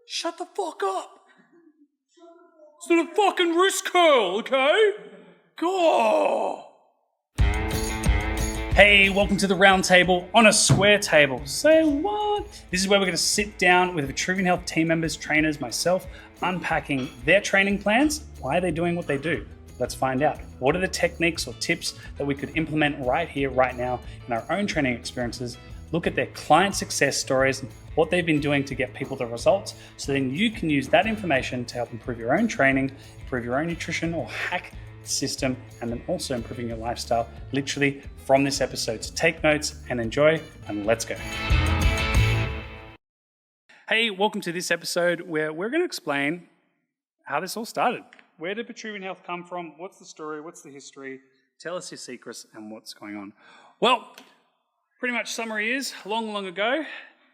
Shut the fuck up. It's not a fucking wrist curl, okay? God. Hey, welcome to the round table on a square table. Say what? This is where we're going to sit down with Vitruvian Health team members, trainers, myself, unpacking their training plans. Why are they doing what they do? Let's find out. What are the techniques or tips that we could implement right here, right now in our own training experiences? Look at their client success stories, what they've been doing to get people the results, so then you can use that information to help improve your own training, improve your own nutrition, or hack the system, and then also improving your lifestyle literally from this episode. So take notes and enjoy, and let's go. Hey, welcome to this episode where we're going to explain how this all started. Where did Vitruvian Health come from? What's the story? What's the history? Tell us your secrets and what's going on. Well, pretty much summary is, long ago,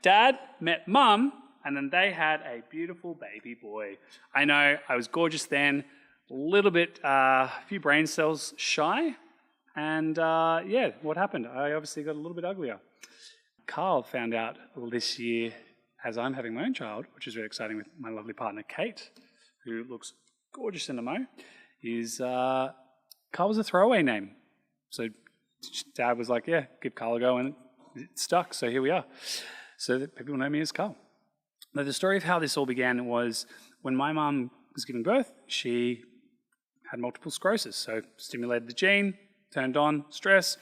Dad met Mum, and then they had a beautiful baby boy. I know, I was gorgeous then, a little bit, a few brain cells shy, and what happened? I obviously got a little bit uglier. Karl found out this year, as I'm having my own child, which is really exciting with my lovely partner, Kate, who looks gorgeous in the mo, is Karl was a throwaway name. So Dad was like, yeah, give Karl a go, and it stuck, so here we are. So that people know me as Karl. Now, the story of how this all began was when my mum was giving birth, she had multiple sclerosis, so stimulated the gene, turned on, stress.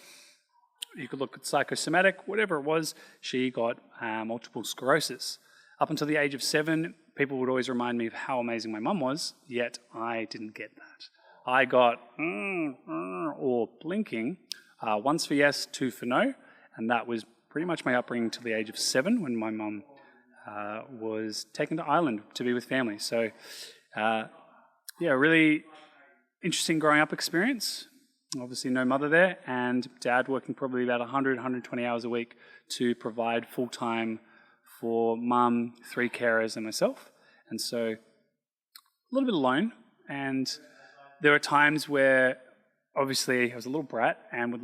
You could look at psychosomatic, whatever it was, she got multiple sclerosis. Up until the age of 7, people would always remind me of how amazing my mum was, yet I didn't get that. I got or blinking, once for yes, 2 for no, and that was pretty much my upbringing till the age of 7 when my mum was taken to Ireland to be with family. So, really interesting growing up experience. Obviously no mother there, and Dad working probably about 100, 120 hours a week to provide full-time for Mum, 3 carers and myself. And so a little bit alone, and there were times where obviously I was a little brat and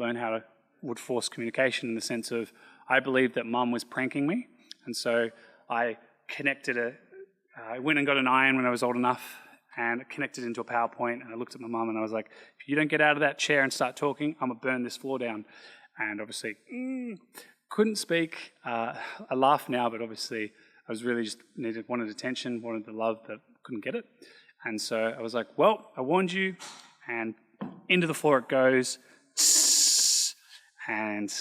would force communication in the sense of I believed that Mum was pranking me, and so I I went and got an iron when I was old enough and connected into a PowerPoint, and I looked at my mum and I was like, if you don't get out of that chair and start talking, I'm going to burn this floor down. And obviously, couldn't speak. I laugh now, but obviously I was really just wanted attention, wanted the love, but couldn't get it. And so I was like, well, I warned you, and into the floor it goes. And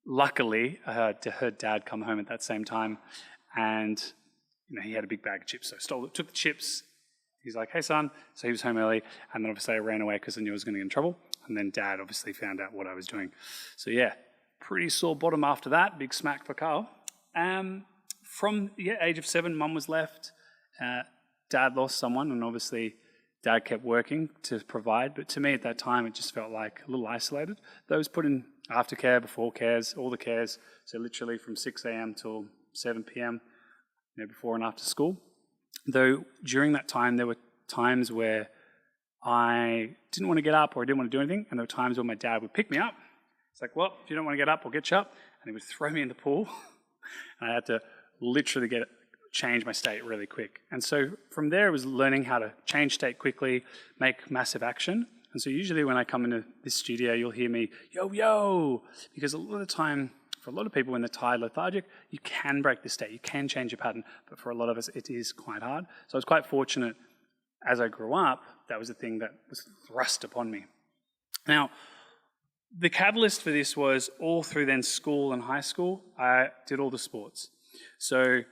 luckily, I heard Dad come home at that same time, and he had a big bag of chips, so took the chips. He's like, hey, son. So he was home early, and then obviously I ran away because I knew I was going to get in trouble. And then Dad obviously found out what I was doing. So yeah, pretty sore bottom after that. Big smack for Karl. From the age of 7, Mum was left. Dad lost someone, and obviously Dad kept working to provide. But to me at that time, it just felt like a little isolated. Those put in aftercare, before cares, all the cares. So literally from 6 a.m. till 7 p.m., before and after school. Though during that time, there were times where I didn't want to get up or I didn't want to do anything, and there were times when my dad would pick me up. It's like, well, if you don't want to get up, I'll get you up. And he would throw me in the pool, and I had to literally change my state really quick. And so from there, it was learning how to change state quickly, make massive action. And so usually when I come into this studio, you'll hear me, yo, because a lot of the time, for a lot of people when they're tired, lethargic, you can break the state, you can change your pattern, but for a lot of us, it is quite hard. So I was quite fortunate as I grew up, that was the thing that was thrust upon me. Now, the catalyst for this was all through then school and high school, I did all the sports. So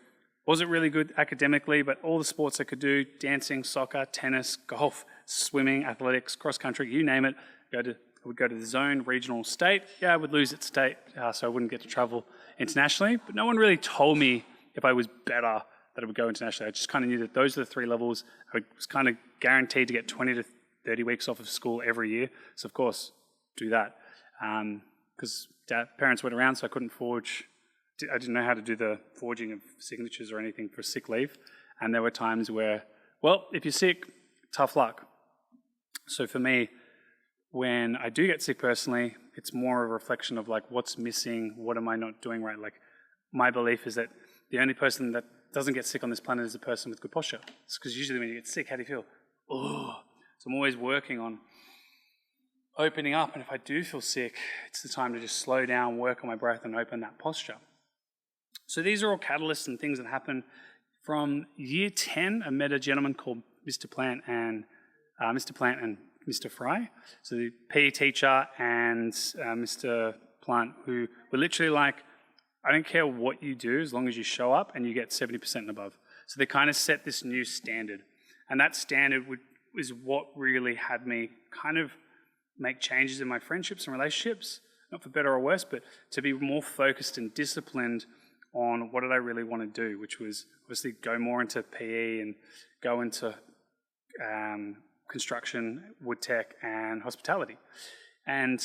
wasn't really good academically, but all the sports I could do, dancing, soccer, tennis, golf, swimming, athletics, cross country, you name it, I would go to the zone, regional, state. Yeah, I would lose at state, so I wouldn't get to travel internationally. But no one really told me if I was better that I would go internationally. I just kind of knew that those are the 3 levels. I was kind of guaranteed to get 20 to 30 weeks off of school every year. So of course, do that. Because parents weren't around, so I couldn't forge. I didn't know how to do the forging of signatures or anything for sick leave. And there were times where, well, if you're sick, tough luck. So for me, when I do get sick personally, it's more of a reflection of like what's missing, what am I not doing right? Like my belief is that the only person that doesn't get sick on this planet is a person with good posture. It's because usually when you get sick, how do you feel? Oh. So I'm always working on opening up, and if I do feel sick, it's the time to just slow down, work on my breath, and open that posture. So these are all catalysts and things that happen. From year 10, I met a gentleman called Mr. Plant and Mr. Fry. So the PE teacher and Mr. Plant, who were literally like, I don't care what you do as long as you show up and you get 70% and above. So they kind of set this new standard. And that standard is what really had me kind of make changes in my friendships and relationships, not for better or worse, but to be more focused and disciplined on what did I really want to do, which was obviously go more into PE and go into construction, wood tech, and hospitality. And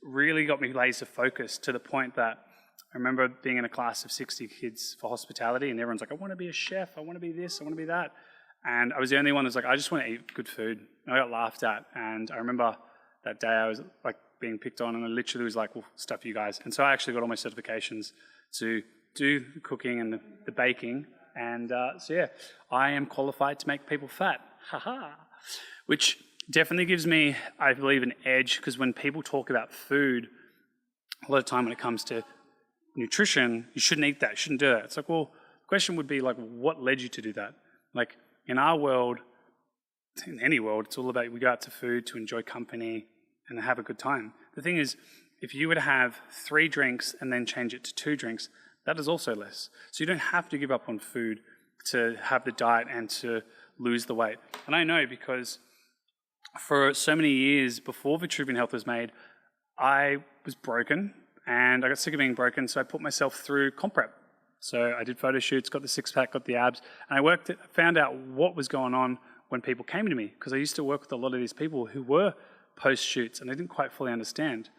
really got me laser focused to the point that I remember being in a class of 60 kids for hospitality, and everyone's like, I want to be a chef, I want to be this, I want to be that. And I was the only one that was like, I just want to eat good food. And I got laughed at. And I remember that day I was like being picked on, and I literally was like, well, stuff you guys. And so I actually got all my certifications to do the cooking and the baking. And so yeah, I am qualified to make people fat. Haha. Which definitely gives me, I believe, an edge, because when people talk about food, a lot of time when it comes to nutrition, you shouldn't eat that, you shouldn't do that. It's like, well, the question would be like, what led you to do that? Like in our world, in any world, it's all about we go out to food to enjoy company and have a good time. The thing is, if you were to have 3 drinks and then change it to 2 drinks, that is also less. So you don't have to give up on food to have the diet and to lose the weight. And I know because for so many years before Vitruvian Health was made, I was broken and I got sick of being broken, so I put myself through comp prep. So I did photo shoots, got the six-pack, got the abs, and I found out what was going on when people came to me, because I used to work with a lot of these people who were post-shoots and I didn't quite fully understand.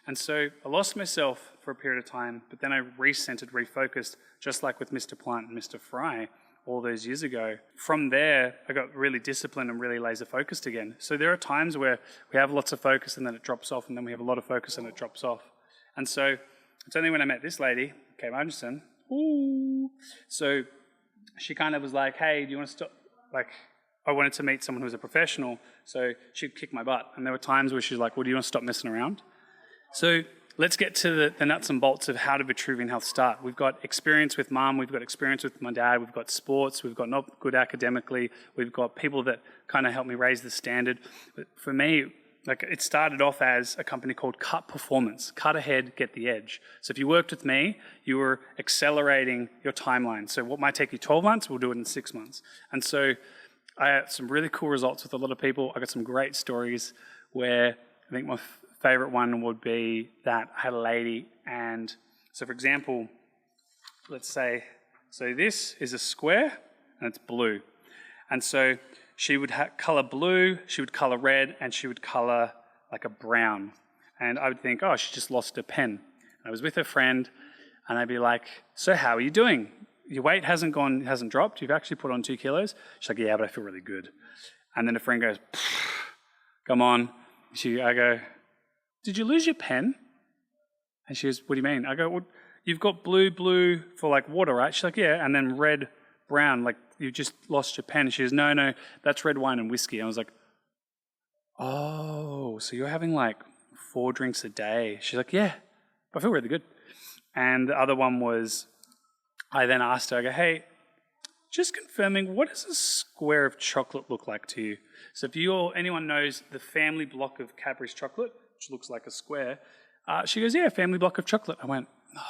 And so I lost myself for a period of time, but then I recentered, refocused, just like with Mr. Plant and Mr. Fry all those years ago. From there, I got really disciplined and really laser focused again. So there are times where we have lots of focus and then it drops off, and then we have a lot of focus and it drops off. And so it's only when I met this lady, Kate Marginson, so she kind of was like, hey, do you want to stop? Like, I wanted to meet someone who was a professional, so she'd kick my butt. And there were times where she's like, well, do you want to stop messing around? So let's get to the nuts and bolts of how did Vitruvian Health start. We've got experience with mum, we've got experience with my dad, we've got sports, we've got not good academically, we've got people that kind of helped me raise the standard. But for me, like, it started off as a company called Cut Performance. Cut ahead, get the edge. So if you worked with me, you were accelerating your timeline. So what might take you 12 months, we'll do it in 6 months. And so I had some really cool results with a lot of people. I got some great stories where I think my favorite one would be that I had a lady, and so for example, let's say, so this is a square and it's blue. And so she would color blue, she would color red, and she would color like a brown. And I would think, oh, she just lost her pen. And I was with her friend, and I'd be like, so how are you doing? Your weight hasn't dropped, you've actually put on 2 kilos? She's like, yeah, but I feel really good. And then a friend goes, come on. I go, did you lose your pen? And she goes, what do you mean? I go, well, you've got blue for like water, right? She's like, yeah, and then red, brown, like you just lost your pen. She goes, no, that's red wine and whiskey. I was like, oh, so you're having like 4 drinks a day? She's like, yeah, I feel really good. And the other one was, I then asked her, I go, hey, just confirming, what does a square of chocolate look like to you? So if anyone knows the family block of Cadbury's chocolate, which looks like a square, she goes, yeah, family block of chocolate. I went, oh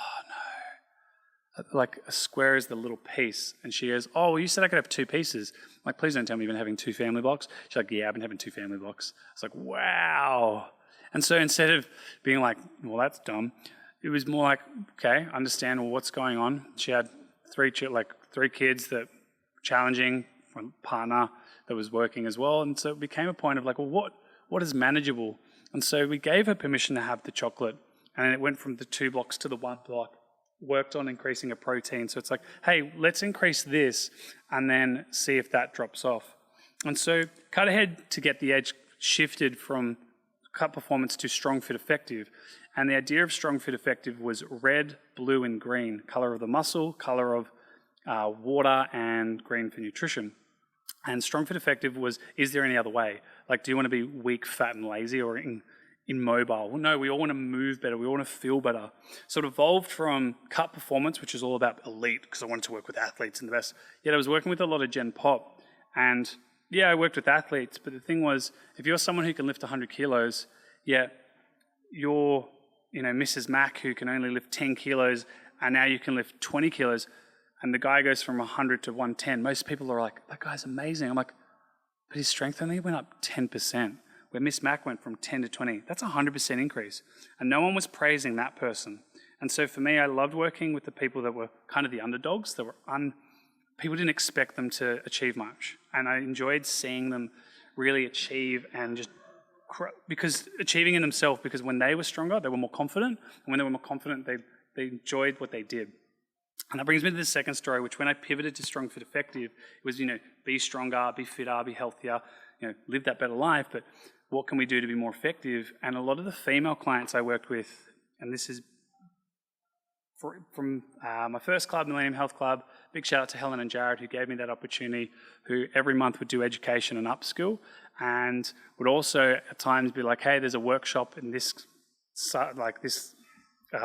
no, like a square is the little piece. And she goes, oh, well, you said I could have 2 pieces. I'm like, please don't tell me you've been having 2 family blocks. She's like, yeah, I've been having 2 family blocks. I was like, wow. And so instead of being like, well, that's dumb, it was more like, okay, understand, well, what's going on. She had 3 kids that were challenging, one partner that was working as well. And so it became a point of like, well, what is manageable? And so we gave her permission to have the chocolate, and it went from the 2 blocks to the 1 block, worked on increasing her protein. So it's like, hey, let's increase this and then see if that drops off. And so Cut Ahead to get the edge shifted from Cut Performance to Strong Fit Effective. And the idea of Strong Fit Effective was red, blue, and green, color of the muscle, color of water and green for nutrition. And Strong Fit Effective was, is there any other way? Like, do you want to be weak, fat, and lazy, or immobile? Well, no, we all want to move better. We all want to feel better. So it evolved from Cut Performance, which is all about elite, because I wanted to work with athletes and the best. Yet I was working with a lot of Gen Pop. And yeah, I worked with athletes, but the thing was, if you're someone who can lift 100 kilos, yet you're, Mrs. Mac, who can only lift 10 kilos, and now you can lift 20 kilos, and the guy goes from 100 to 110, most people are like, that guy's amazing. I'm like, but his strength only went up 10%, where Miss Mac went from 10 to 20. That's a 100% increase. And no one was praising that person. And so for me, I loved working with the people that were kind of the underdogs, that were people didn't expect them to achieve much. And I enjoyed seeing them really achieve and just because achieving in themselves, because when they were stronger, they were more confident. And when they were more confident, they enjoyed what they did. And that brings me to the second story, which when I pivoted to Strong Fit Effective, it was, be stronger, be fitter, be healthier, live that better life. But what can we do to be more effective? And a lot of the female clients I worked with, and this is from my first club, Millennium Health Club, big shout out to Helen and Jared, who gave me that opportunity, who every month would do education and upskill, and would also at times be like, hey, there's a workshop in this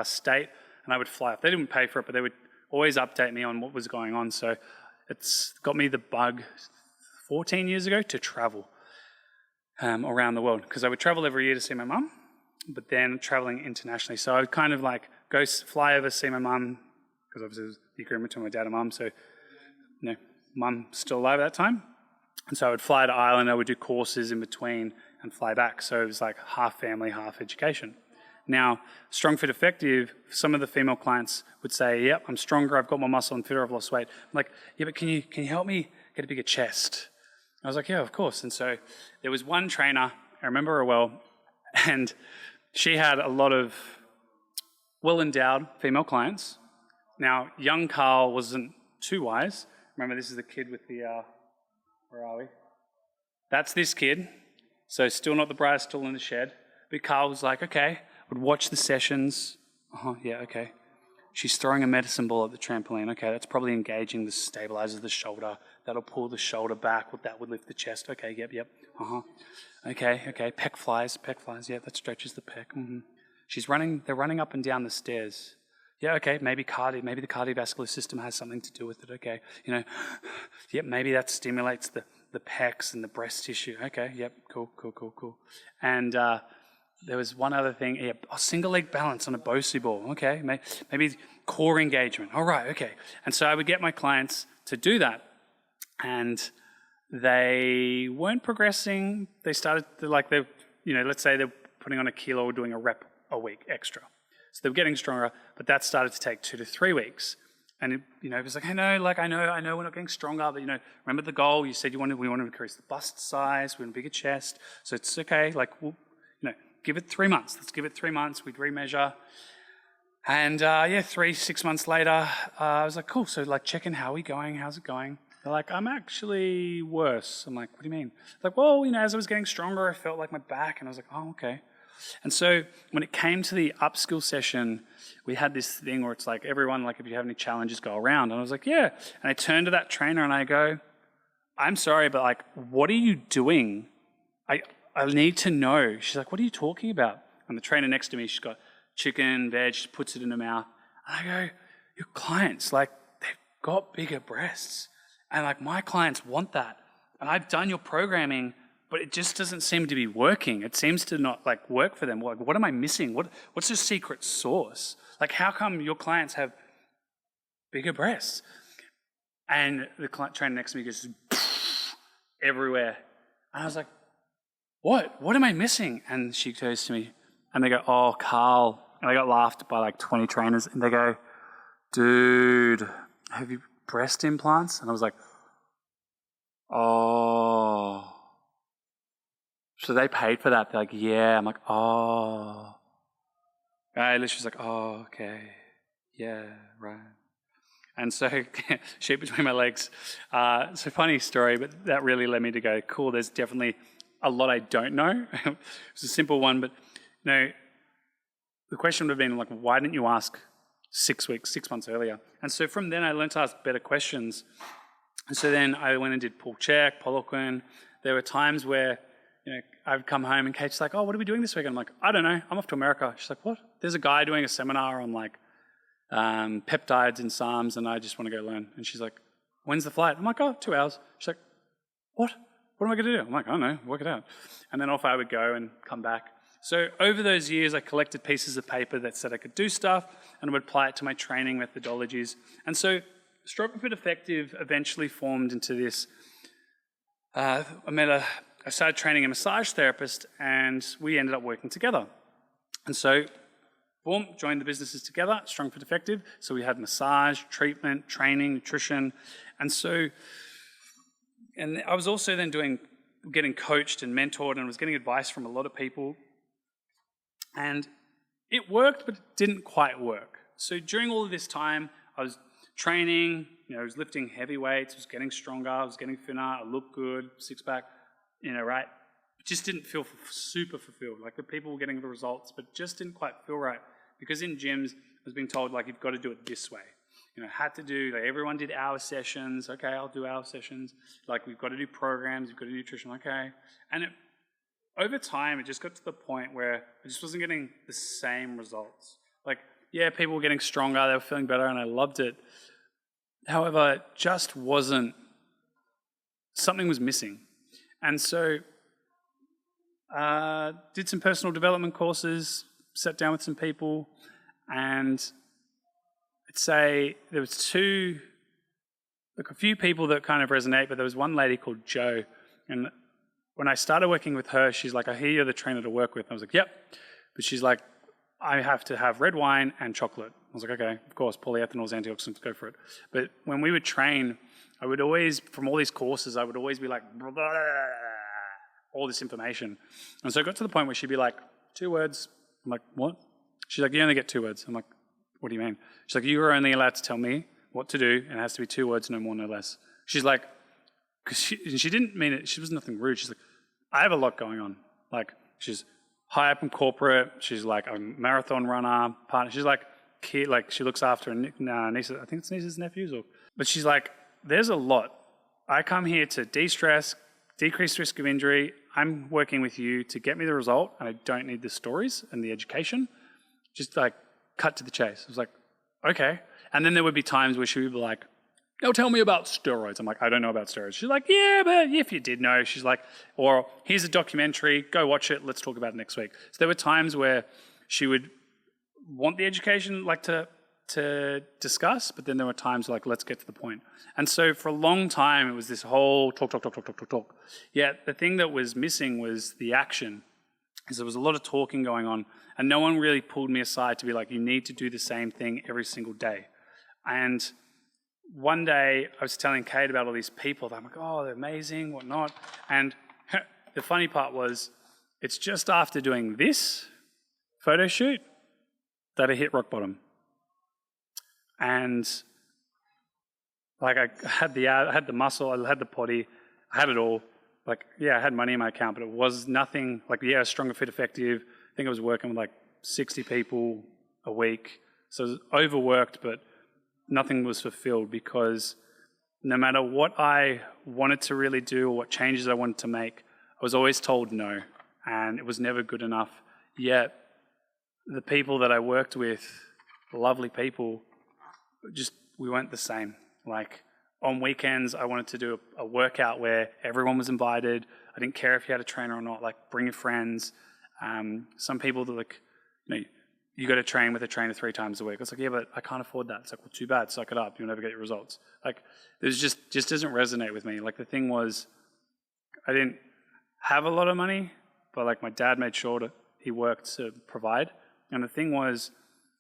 state, and I would fly up. They didn't pay for it, but they would always update me on what was going on. So it's got me the bug 14 years ago to travel around the world, because I would travel every year to see my mum, but then traveling internationally. So I would kind of like go fly over, see my mum, because obviously it was the agreement between my dad and mum. So, mum's still alive at that time. And so I would fly to Ireland, I would do courses in between and fly back. So it was like half family, half education. Now, Strong Fit Effective, some of the female clients would say, yep, I'm stronger, I've got more muscle and fitter, I've lost weight. I'm like, yeah, but can you help me get a bigger chest? I was like, yeah, of course. And so there was one trainer, I remember her well, and she had a lot of well-endowed female clients. Now, young Karl wasn't too wise. Remember, this is the kid with the, where are we? That's this kid. So still not the brightest tool in the shed. But Karl was like, okay, would watch the sessions. Yeah, okay. She's throwing a medicine ball at the trampoline. Okay, that's probably engaging the stabilizes the shoulder. That'll pull the shoulder back. That would lift the chest. Okay, yep. Okay. Pec flies. Yeah, that stretches the pec. Mm-hmm. They're running up and down the stairs. Yeah, okay, maybe the cardiovascular system has something to do with it. Okay, yep, maybe that stimulates the pecs and the breast tissue. Okay, yep, cool. And there was one other thing, a single leg balance on a Bosey ball. Okay, maybe core engagement. All right, okay. And so I would get my clients to do that, and they weren't progressing. They started to, let's say they're putting on a kilo or doing a rep a week extra. So they were getting stronger, but that started to take 2 to 3 weeks. And it was like, I know we're not getting stronger, but remember the goal? You said we want to increase the bust size, we want a bigger chest. So it's okay, we'll, give it 3 months. Let's give it 3 months. We'd remeasure. And 6 months later, I was like, cool. So check in, how are we going? How's it going? They're like, I'm actually worse. I'm like, what do you mean? Like, well, as I was getting stronger, I felt like my back. And I was like, oh, okay. And so when it came to the upskill session, we had this thing where it's like, everyone, if you have any challenges, go around. And I was like, yeah. And I turned to that trainer and I go, I'm sorry, but what are you doing? I need to know. She's like, what are you talking about? And the trainer next to me, she's got chicken, veg, she puts it in her mouth. And I go, your clients, they've got bigger breasts. And my clients want that. And I've done your programming, but it just doesn't seem to be working. It seems to not work for them. What am I missing? What's the secret sauce? How come your clients have bigger breasts? And the trainer next to me goes everywhere. And I was like, what am I missing? And she goes to me and they go, oh, Karl. And I got laughed by 20 trainers and they go, dude, have you breast implants? And I was like, oh. So they paid for that. They're like, yeah. I'm like, oh. And she's like, oh, okay. Yeah, right. And so, sheep between my legs. It's a funny story, but that really led me to go, cool, there's definitely a lot I don't know. It's a simple one, but the question would have been why didn't you ask 6 months earlier. And so from then I learned to ask better questions. And so then I went and did pull check, Poliquin. There were times where, I'd come home and Kate's like, oh, what are we doing this week? And I'm like, I don't know, I'm off to America. She's like, what? There's a guy doing a seminar on peptides and SARMs and I just want to go learn. And she's like, when's the flight? I'm like, oh, 2 hours. She's like, what? What am I going to do? I'm like, I don't know, work it out. And then off I would go and come back. So over those years, I collected pieces of paper that said I could do stuff and I would apply it to my training methodologies. And so Stroke and Fit Effective eventually formed into this. I started training a massage therapist and we ended up working together. And so, boom, joined the businesses together, Strong Fit Effective. So we had massage, treatment, training, nutrition. And I was also then getting coached and mentored and was getting advice from a lot of people. And it worked, but it didn't quite work. So during all of this time, I was training, I was lifting heavy weights, I was getting stronger, I was getting thinner, I looked good, six-pack, right? It just didn't feel super fulfilled. Like the people were getting the results, but just didn't quite feel right. Because in gyms, I was being told, you've got to do it this way. Had to do, everyone did hour sessions. Okay, I'll do hour sessions. We've got to do programs, we've got to do nutrition. Okay. And over time, it just got to the point where I just wasn't getting the same results. People were getting stronger, they were feeling better, and I loved it. However, it just wasn't, something was missing. And so, did some personal development courses, sat down with some people, and I'd say there was a few people that kind of resonate, but there was one lady called Jo, and when I started working with her, she's like, I hear you're the trainer to work with. And I was like, yep. But she's like, I have to have red wine and chocolate. I was like, okay, of course, polyethanols, antioxidants, go for it. But when we would train, I would always, from all these courses, I would always be like, blah, blah, blah, all this information. And so it got to the point where she'd be like, 2 words. I'm like, what? She's like, you only get 2 words. I'm like, what do you mean? She's like, you are only allowed to tell me what to do, and it has to be 2 words, no more, no less. She's like, because she didn't mean it, she was nothing rude. She's like, I have a lot going on. She's high up in corporate, she's like a marathon runner, partner. She's like, kid, she looks after nieces, I think it's nieces and nephews. But she's like, there's a lot. I come here to de-stress, decrease risk of injury. I'm working with you to get me the result, and I don't need the stories and the education. Just cut to the chase. I was like, okay. And then there would be times where she would be like, no, tell me about steroids. I'm like, I don't know about steroids. She's like, yeah, but if you did know. She's like, or here's a documentary, go watch it, let's talk about it next week. So there were times where she would want the education to discuss, but then there were times let's get to the point. And so for a long time, it was this whole talk. Yet the thing that was missing was the action. Because there was a lot of talking going on, and no one really pulled me aside to be like, you need to do the same thing every single day. And one day I was telling Kate about all these people that I'm like, oh, they're amazing, whatnot. And the funny part was, it's just after doing this photo shoot that I hit rock bottom. And I had the muscle, I had the potty, I had it all. I had money in my account, but it was nothing Stronger Fit Effective. I think I was working with 60 people a week. So it was overworked, but nothing was fulfilled because no matter what I wanted to really do or what changes I wanted to make, I was always told no, and it was never good enough. Yet the people that I worked with, lovely people, we weren't the same. On weekends, I wanted to do a workout where everyone was invited. I didn't care if you had a trainer or not. Bring your friends. Some people that you got to train with a trainer 3 times a week. I was like, yeah, but I can't afford that. It's like, well, too bad. Suck it up. You'll never get your results. This just doesn't resonate with me. The thing was, I didn't have a lot of money, but my dad made sure that he worked to provide. And the thing was,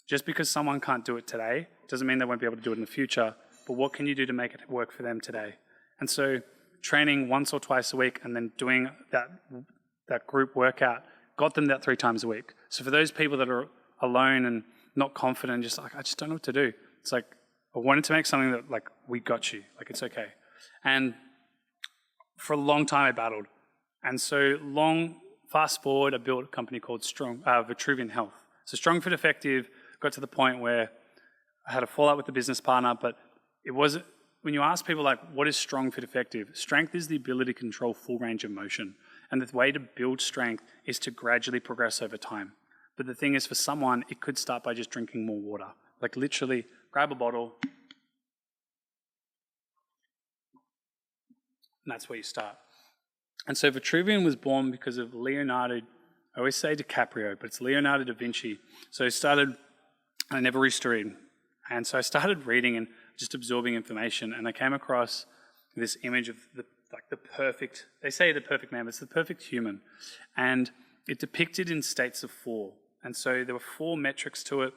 just because someone can't do it today doesn't mean they won't be able to do it in the future. But what can you do to make it work for them today? And so training once or twice a week and then doing that group workout got them that 3 times a week. So for those people that are alone and not confident, just I just don't know what to do. It's I wanted to make something that we got you, it's okay. And for a long time I battled. And so fast forward, I built a company called Vitruvian Health. So Strong Fit Effective got to the point where I had a fallout with the business partner, but it wasn't, when you ask people like, what is strong, fit, effective? Strength is the ability to control full range of motion. And the way to build strength is to gradually progress over time. But the thing is, for someone, it could start by just drinking more water. Like literally grab a bottle, and that's where you start. And so Vitruvian was born because of Leonardo, I always say DiCaprio, but it's Leonardo da Vinci. So I never used to read. And so I started reading and just absorbing information, and I came across this image of the perfect, they say the perfect man, but it's the perfect human. And it depicted in states of 4. And so there were 4 metrics to it.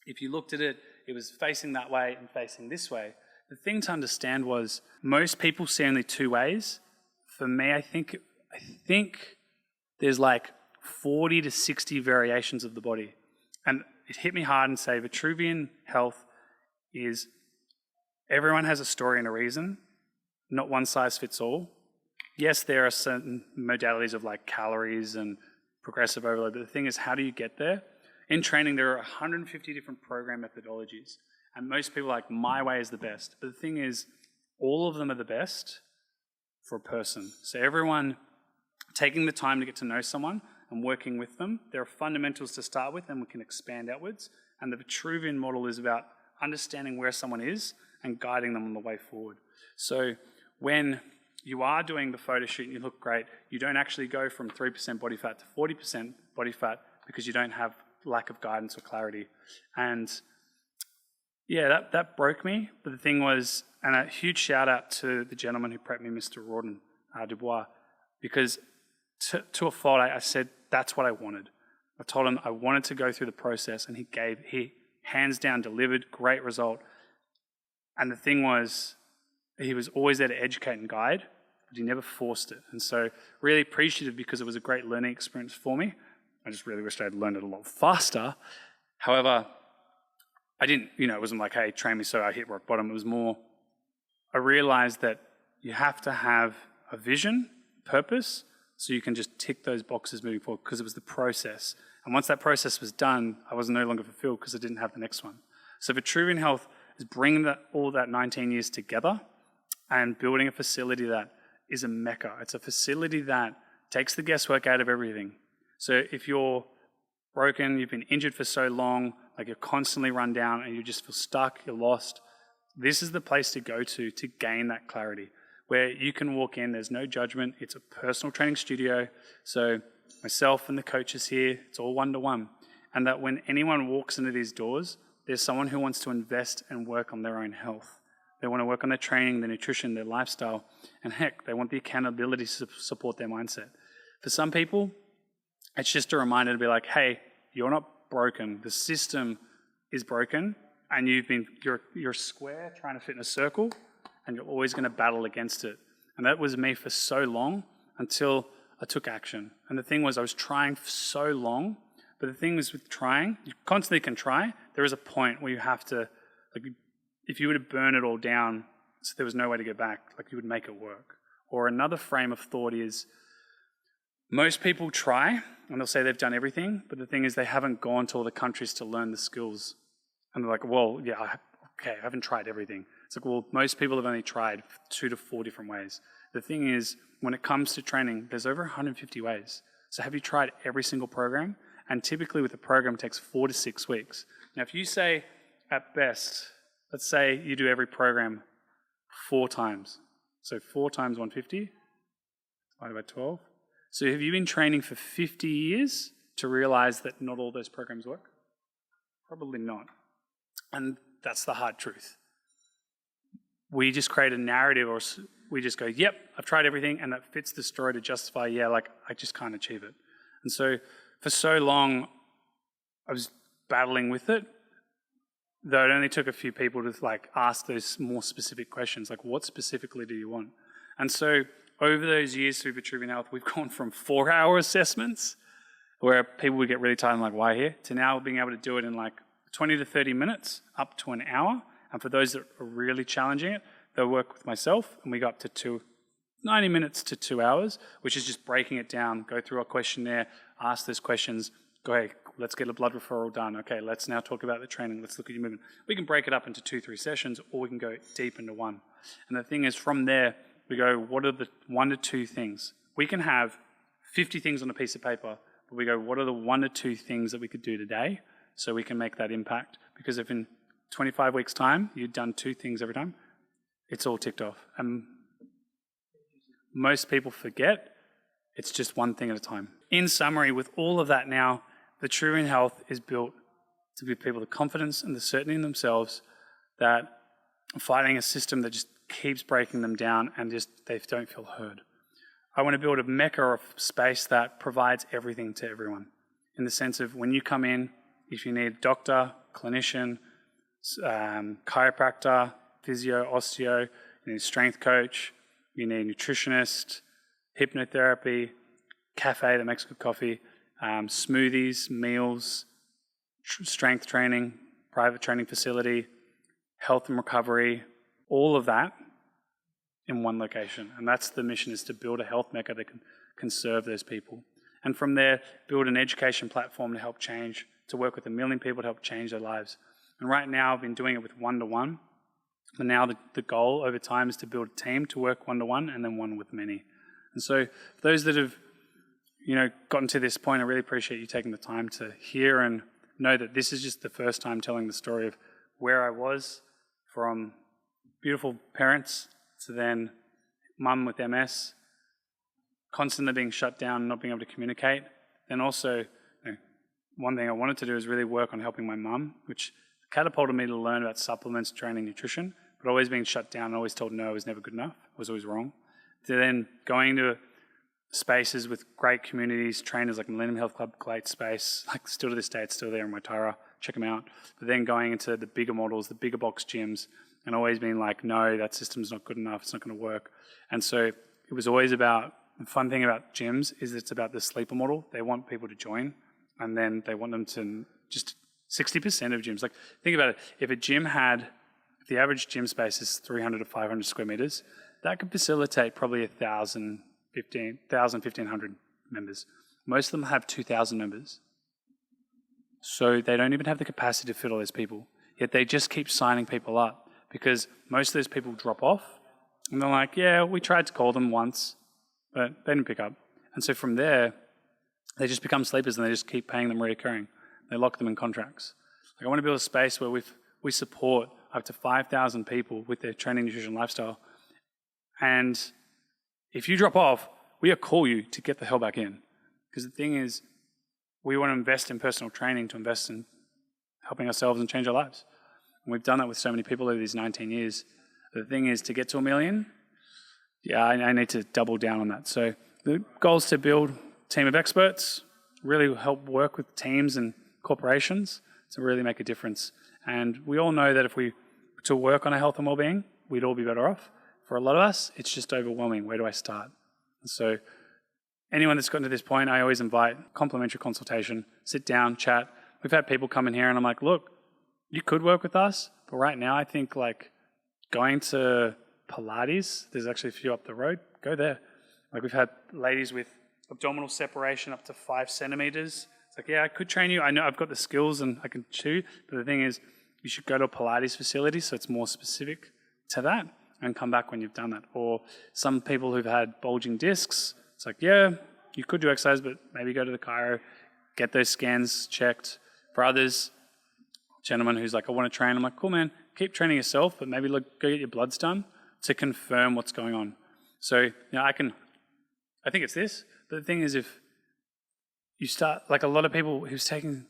If you looked at it, it was facing that way and facing this way. The thing to understand was most people see only 2 ways. For me, I think there's like 40 to 60 variations of the body. And it hit me hard and say Vitruvian Health is everyone has a story and a reason, not one size fits all. Yes, there are certain modalities of like calories and progressive overload, but the thing is, how do you get there? In training, there are 150 different program methodologies, and most people are like, my way is the best. But the thing is, all of them are the best for a person. So everyone taking the time to get to know someone and working with them, there are fundamentals to start with, and we can expand outwards. And the Vitruvian model is about understanding where someone is and guiding them on the way forward. So when you are doing the photo shoot and you look great, you don't actually go from 3% body fat to 40% body fat because you don't have lack of guidance or clarity. And yeah, that broke me. But the thing was, and a huge shout out to the gentleman who prepped me, Mr. Rawdon Dubois, because to a fault, I said, that's what I wanted. I told him I wanted to go through the process, and he hands down delivered, great result. And the thing was, he was always there to educate and guide, but he never forced it. And so really appreciative because it was a great learning experience for me. I just really wished I'd learned it a lot faster. However, I didn't, it wasn't like, hey, train me so I hit rock bottom. It was more, I realized that you have to have a vision, purpose, so you can just tick those boxes moving forward, because it was the process. And once that process was done, I was no longer fulfilled because I didn't have the next one. So Vitruvian Health is bringing all that 19 years together and building a facility that is a mecca. It's a facility that takes the guesswork out of everything. So if you're broken, you've been injured for so long, like you're constantly run down and you just feel stuck, you're lost, this is the place to go to gain that clarity, where you can walk in, there's no judgment, it's a personal training studio. So myself and the coaches here, it's all one-to-one. And that when anyone walks into these doors, there's someone who wants to invest and work on their own health. They want to work on their training, their nutrition, their lifestyle, and heck, they want the accountability to support their mindset. For some people, it's just a reminder to be like, hey, you're not broken. The system is broken, and you're square trying to fit in a circle, and you're always going to battle against it. And that was me for so long until I took action. And the thing was, I was trying for so long, but the thing was with trying, you constantly can try. There is a point where you have to, like, if you were to burn it all down, so there was no way to go back, like you would make it work. Or another frame of thought is, most people try, and they'll say they've done everything, but the thing is they haven't gone to all the countries to learn the skills. And they're like, well, yeah, I haven't tried everything. It's like, well, most people have only tried 2 to 4 different ways. The thing is, when it comes to training, there's over 150 ways. So have you tried every single program? And typically with a program, it takes 4 to 6 weeks. Now, if you say, at best, let's say you do every program 4 times. So 4 times 150, divided by 12. So have you been training for 50 years to realize that not all those programs work? Probably not. And that's the hard truth. We just create a narrative, or we just go, yep, I've tried everything, and that fits the story to justify, yeah, like I just can't achieve it. And so for so long, I was battling with it, though it only took a few people to like ask those more specific questions, like what specifically do you want? And so over those years through Vitruvian Health, we've gone from 4-hour assessments where people would get really tired and like, why here? To now being able to do it in like 20 to 30 minutes, up to an hour. And for those that are really challenging it, they'll work with myself, and we go up to 90 minutes to 2 hours, which is just breaking it down, go through our questionnaire, ask those questions, go, hey, Let's get a blood referral done. Okay, let's now talk about the training. Let's look at your movement. We can break it up into 2-3 sessions, or we can go deep into one. And the thing is, from there, we go, what are the 1 to 2 things? We can have 50 things on a piece of paper, but we go, what are the 1 to 2 things that we could do today so we can make that impact? Because if in 25 weeks' time, you've done 2 things every time, it's all ticked off. And most people forget it's just one thing at a time. In summary, with all of that now, Vitruvian Health is built to give people the confidence and the certainty in themselves that fighting a system that just keeps breaking them down and just they don't feel heard. I want to build a mecca of space that provides everything to everyone, in the sense of when you come in, if you need a doctor, clinician, chiropractor, physio, osteo, you need a strength coach, you need a nutritionist, hypnotherapy, cafe that makes good coffee, smoothies, meals, strength training, private training facility, health and recovery, all of that in one location. And that's the mission, is to build a health mecca that can serve those people. And from there, build an education platform to help change, to work with 1 million people to help change their lives. And right now, I've been doing it with 1-to-1. But now the goal over time is to build a team to work 1-to-1 and then one with many. And so for those that have, gotten to this point, I really appreciate you taking the time to hear and know that this is just the first time telling the story of where I was, from beautiful parents to then mum with MS, constantly being shut down, not being able to communicate. Then also, one thing I wanted to do is really work on helping my mum, which catapulted me to learn about supplements, training, nutrition, but always being shut down, always told no, I was never good enough, I was always wrong. To then going to spaces with great communities, trainers like Millennium Health Club, great space, like still to this day, it's still there in Waitara, check them out. But then going into the bigger models, the bigger box gyms, and always being like, no, that system's not good enough, it's not going to work. And so it was always about, the fun thing about gyms is it's about the sleeper model. They want people to join, and then they want them to just 60% of gyms. Like, think about it. If the average gym space is 300 to 500 square meters, that could facilitate probably 1,000, 1,500 members. Most of them have 2,000 members. So they don't even have the capacity to fit all those people. Yet they just keep signing people up, because most of those people drop off and they're like, yeah, we tried to call them once, but they didn't pick up. And so from there, they just become sleepers, and they just keep paying them reoccurring. They lock them in contracts. Like, I want to build a space where we support up to 5,000 people with their training, nutrition, lifestyle. And if you drop off, we call you to get the hell back in. Because the thing is, we want to invest in personal training, to invest in helping ourselves and change our lives. And we've done that with so many people over these 19 years. The thing is, to get to 1 million, I need to double down on that. So the goal is to build a team of experts, really help work with teams and corporations to really make a difference. And we all know that if we were to work on our health and well-being, we'd all be better off. For a lot of us, it's just overwhelming. Where do I start? And so anyone that's gotten to this point, I always invite complimentary consultation, sit down, chat. We've had people come in here and I'm like, look, you could work with us, but right now I think like going to Pilates, there's actually a few up the road, go there. Like, we've had ladies with abdominal separation up to 5 centimeters. It's like, yeah, I could train you. I know I've got the skills and I can chew, but the thing is, you should go to a Pilates facility so it's more specific to that, and come back when you've done that. Or some people who've had bulging discs, it's like, yeah, you could do exercise, but maybe go to the chiro, get those scans checked. For others, gentleman who's like, I want to train, I'm like, cool, man, keep training yourself, but maybe go get your bloods done to confirm what's going on. So, I think it's this, but the thing is, if you start, like a lot of people who's taking,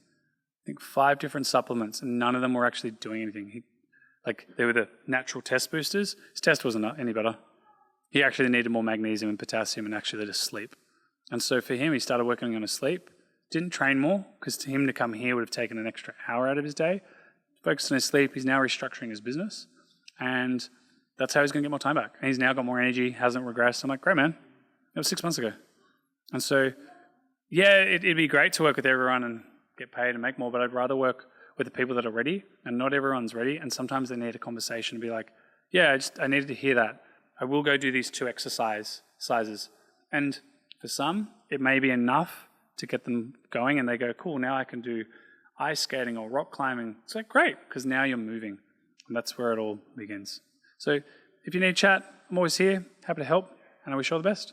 I think 5 different supplements and none of them were actually doing anything. They were the natural test boosters. His test wasn't any better. He actually needed more magnesium and potassium and actually let us sleep. And so for him, he started working on his sleep, didn't train more, because to him to come here would have taken an extra hour out of his day. Focused on his sleep. He's now restructuring his business, and that's how he's going to get more time back. And he's now got more energy, hasn't regressed. I'm like, great, man. That was 6 months ago. And so, yeah, it'd be great to work with everyone and get paid and make more, but I'd rather work with the people that are ready, and not everyone's ready. And sometimes they need a conversation to be like, yeah, I needed to hear that. I will go do these 2 exercises. And for some, it may be enough to get them going, and they go, cool, now I can do ice skating or rock climbing. It's like, great, because now you're moving. And that's where it all begins. So if you need a chat, I'm always here, happy to help, and I wish you all the best.